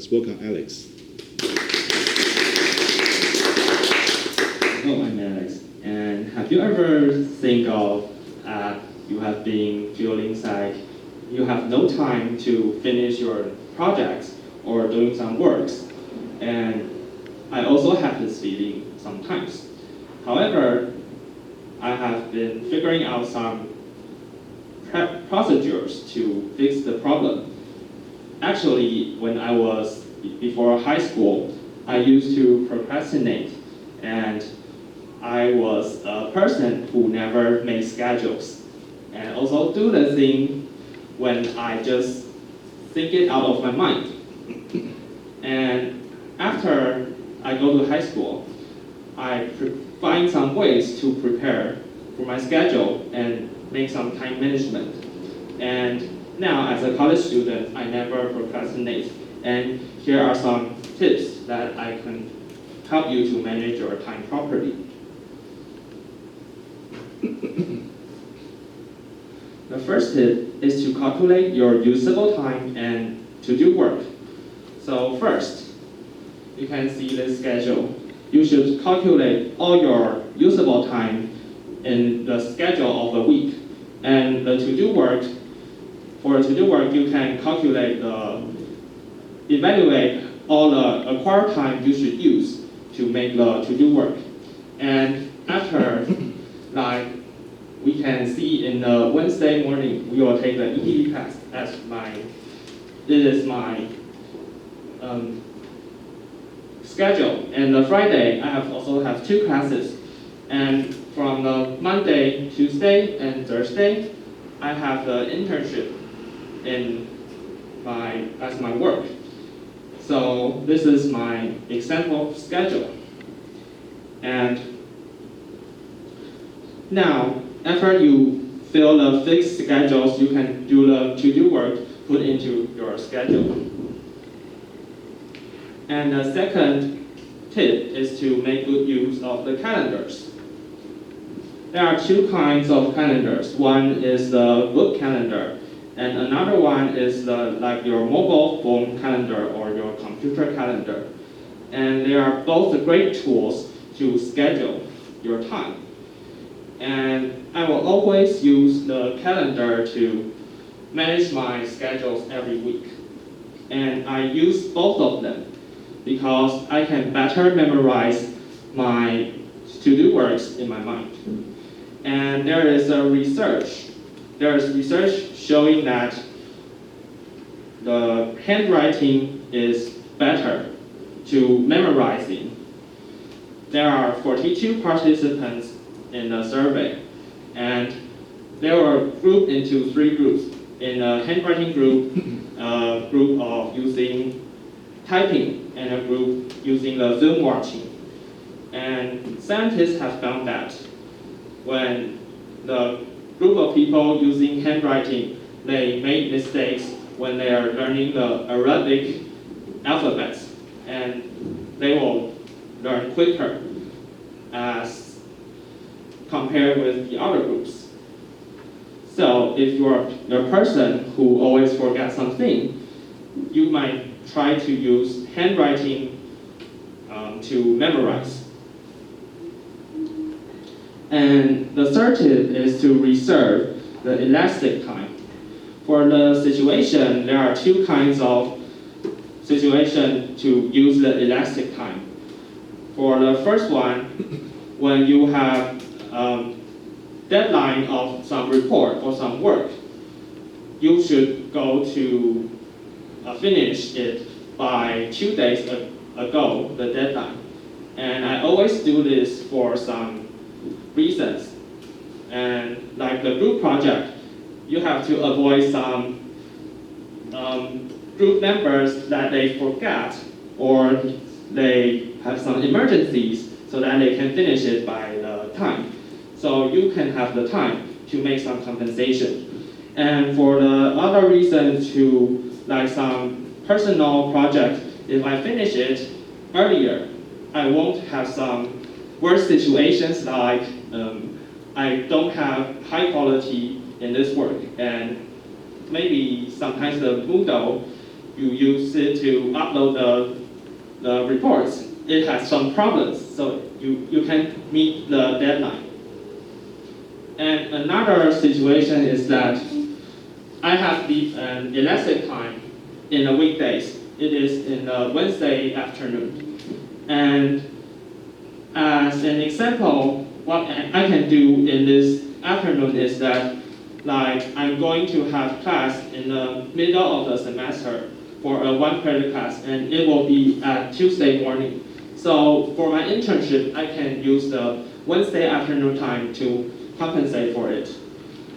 Let's welcome Alex. Hello, I'm Alex. And have you ever think of you have been feeling like you have no time to finish your projects or doing some works? And I also have this feeling sometimes. However, I have been figuring out some procedures to fix the problem. Actually, when I was before high school, I used to procrastinate, and I was a person who never made schedules, and also do the thing when I just think it out of my mind. And after I go to high school, I find some ways to prepare for my schedule and make some time management. And now, as a college student, I never procrastinate. And here are some tips that I can help you to manage your time properly. The first tip is to calculate your usable time and to-do work. So first, you can see the schedule. You should calculate all your usable time in the schedule of the week. And the to-do work, for to-do work, you can evaluate all the acquired time you should use to make the to-do work. And after, like, we can see in the Wednesday morning, we will take the ETD class as this is my schedule. And the Friday, I also have 2 classes. And from the Monday, Tuesday, and Thursday, I have the internship as my work. So this is my example schedule. And now, after you fill the fixed schedules, you can do the to-do work put into your schedule. And the second tip is to make good use of the calendars. There are 2 kinds of calendars. One is the book calendar, and another one is like your mobile phone calendar or your computer calendar. And they are both great tools to schedule your time. And I will always use the calendar to manage my schedules every week. And I use both of them because I can better memorize my to-do works in my mind. And there is research showing that the handwriting is better to memorizing. There are 42 participants in the survey, and they were grouped into 3 groups. In a handwriting group, a group of using typing, and a group using the film watching. And scientists have found that when the group of people using handwriting, they make mistakes when they are learning the Arabic alphabets, and they will learn quicker as compared with the other groups. So if you're a person who always forgets something, you might try to use handwriting to memorize. And the third tip is to reserve the elastic time. For the situation, there are 2 kinds of situation to use the elastic time. For the first one, when you have deadline of some report or some work, you should go to finish it by 2 days ago, the deadline. And I always do this for some reasons. And like the group project, you have to avoid some group members that they forget or they have some emergencies so that they can finish it by the time. So you can have the time to make some compensation. And for the other reason to like some personal project, if I finish it earlier, I won't have some worse situations like I don't have high quality in this work, and maybe sometimes the Moodle you use it to upload the reports, it has some problems, so you can meet the deadline. And another situation is that I have an elastic time in the weekdays. It is in the Wednesday afternoon. And as an example, what I can do in this afternoon is that, like, I'm going to have class in the middle of the semester for a 1 credit class, and it will be at Tuesday morning. So for my internship, I can use the Wednesday afternoon time to compensate for it.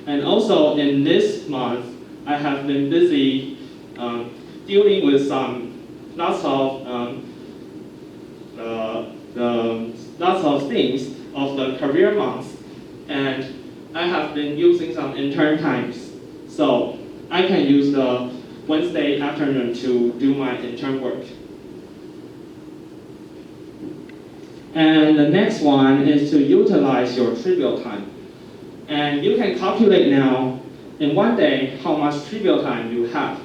And also in this month, I have been busy dealing with lots of things of the career month, and I have been using some intern times. So I can use the Wednesday afternoon to do my intern work. And the next one is to utilize your trivial time. And you can calculate now in one day how much trivial time you have.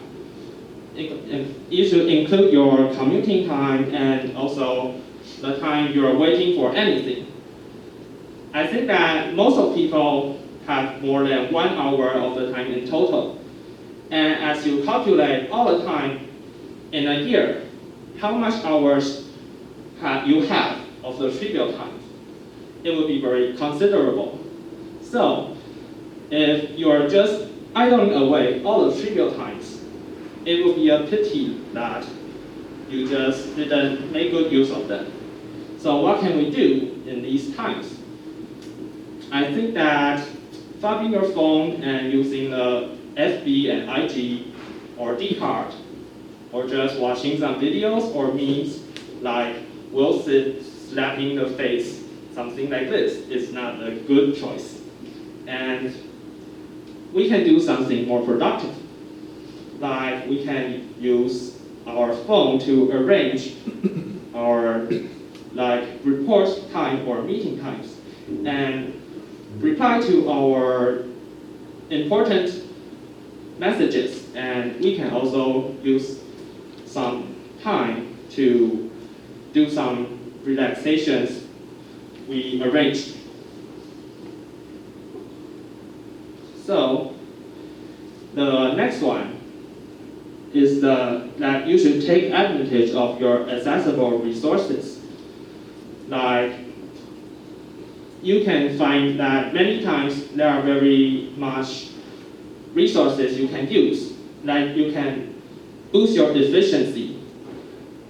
You should include your commuting time and also the time you're waiting for anything. I think that most of people have more than 1 hour of the time in total. And as you calculate all the time in a year, how much hours you have of the trivial time, it will be very considerable. So if you're just idling away all the trivial times, it will be a pity that you just didn't make good use of them. So what can we do in these times? I think that swapping your phone and using the FB and IG or Dcard, or just watching some videos or memes like Will Smith slapping the face, something like this, is not a good choice. And we can do something more productive. Like we can use our phone to arrange our report time or meeting times and reply to our important messages. And we can also use some time to do some relaxations we arranged. So the next one is that you should take advantage of your accessible resources. Like, you can find that many times there are very much resources you can use. Like, you can boost your efficiency.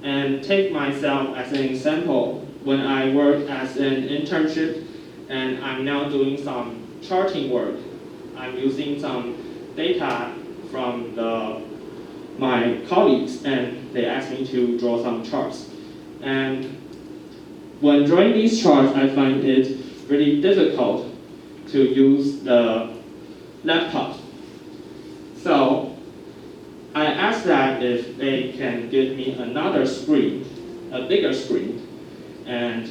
And take myself as an example. When I work as an internship and I'm now doing some charting work, I'm using some data from my colleagues, and they asked me to draw some charts. And when drawing these charts, I find it really difficult to use the laptop. So I asked that if they can give me another screen, a bigger screen. And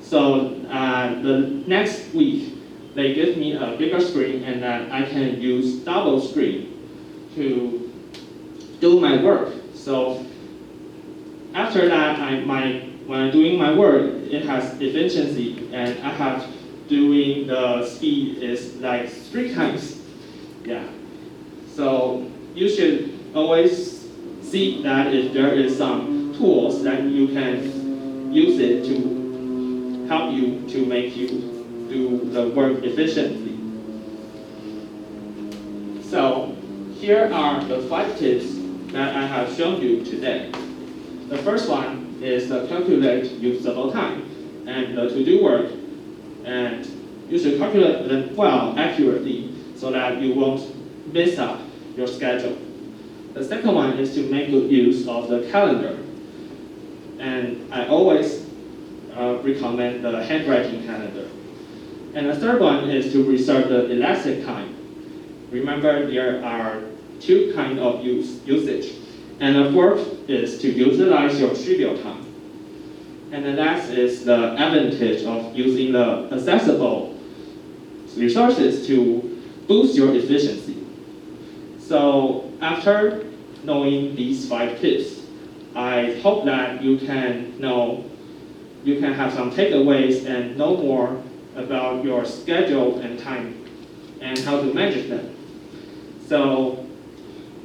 so the next week, they give me a bigger screen, and that I can use double screen to do my work. So after that, when I'm doing my work, it has efficiency, and I have doing the speed is like 3 times. Yeah. So you should always see that if there is some tools that you can use it to help you to make you do the work efficiently. So here are the 5 tips that I have shown you today. The first one is to calculate usable time and the to-do work, and you should calculate them well, accurately, so that you won't mess up your schedule. The second one is to make good use of the calendar, and I always recommend the handwriting calendar. And the third one is to reserve the elastic time. Remember, there are 2 kinds of usage. And the fourth is to utilize your trivial time. And the last is the advantage of using the accessible resources to boost your efficiency. So after knowing these 5 tips. I hope that you can have some takeaways and know more about your schedule and time and how to manage them. So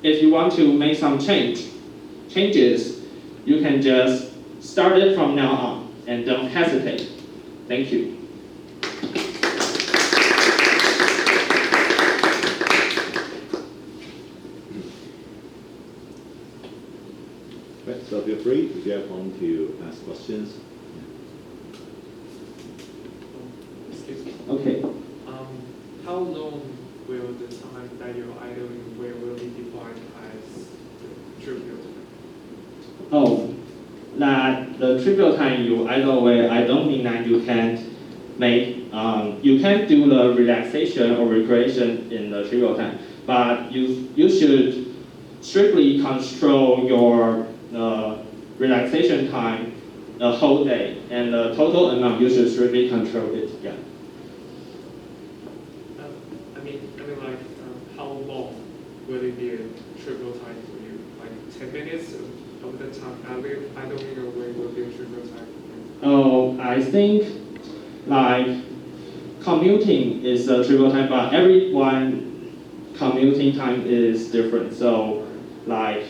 if you want to make some changes, you can just start it from now on and don't hesitate. Thank you. Right, so feel free if you have one to ask questions. Excuse me. Okay. How long will the time that you're idling will be defined as the trivial time? Oh, that the trivial time you idle away, I don't mean that you can't do the relaxation or recreation in the trivial time, but you should strictly control your relaxation time the whole day, and the total amount you should strictly control it. Yeah. Like how long will it be a trivial time for you? Like 10 minutes of the time idling away will be a trivial time for you? Oh, I think like commuting is a trivial time, but everyone commuting time is different. So like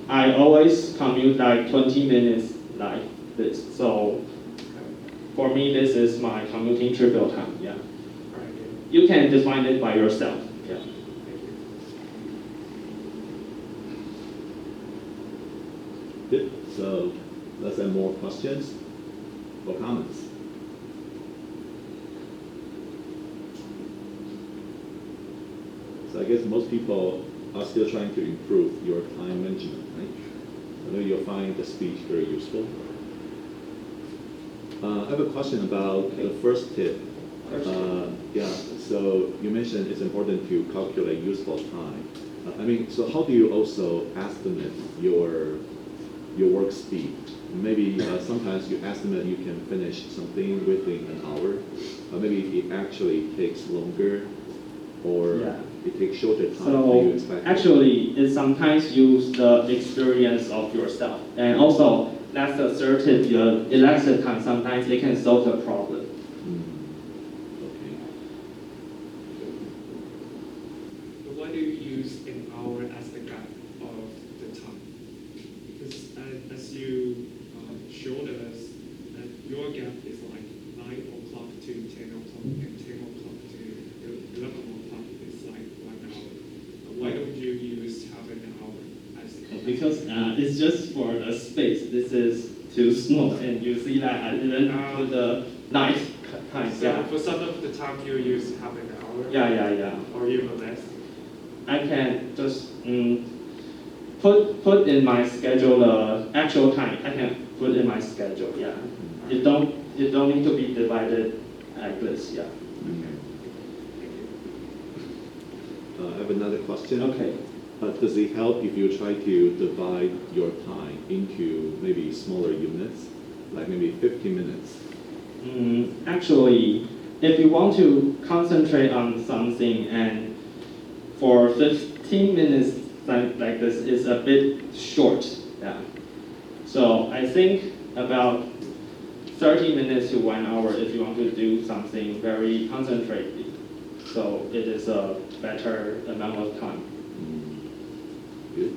I always commute like 20 minutes like this. So for me, this is my commuting trivial time. Yeah. Right, yeah. You can define it by yourself. Yeah. Thank you. Good. So let's have more questions or comments. So I guess most people are still trying to improve your time management, right? I know you'll find the speech very useful. I have a question about the first tip. Yeah, so you mentioned it's important to calculate useful time. So how do you also estimate your work speed? Maybe sometimes you estimate you can finish something within an hour, maybe it actually takes longer, or Yeah. it takes shorter time than you So expect. actually, it sometimes use the experience of yourself, and also that's assertive. Your elapsed time sometimes it can solve the problem. Okay. But why do you use an hour as the gap of the time? Because as you showed us, your gap is like 9 o'clock to 10 o'clock, and 10 o'clock to 11 o'clock is like 1 hour. Why don't you use half an hour as the gap? Because it's just for the space. This is too small, and you see that I didn't put the night time. So Yeah. for some of the time you use half an hour? Yeah. Or even less? I can just put in my schedule the actual time. I can put in my schedule. Yeah. It don't need to be divided like this. Yeah. Okay. I have another question. Okay. Does it help if you try to divide your time into maybe smaller units, like maybe 50 minutes? Actually, if you want to concentrate on something and for 15 minutes like this is a bit short. Yeah. So I think about 30 minutes to 1 hour if you want to do something very concentrated. So it is a better amount of time. Good.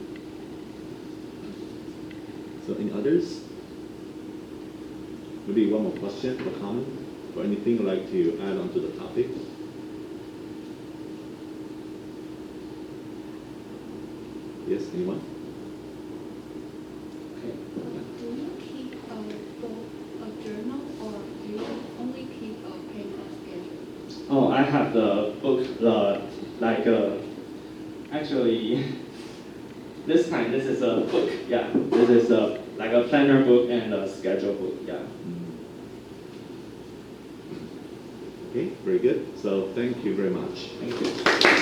So any others? Maybe one more question or comment, or anything you'd like to add on to the topic? Yes, anyone? Okay. Do you keep a journal, or do you only keep a paper schedule? Oh, I have the book, actually, this time this is a book. Yeah, this is like a planner book and a schedule book. Yeah. Okay, very good. So thank you very much. Thank you.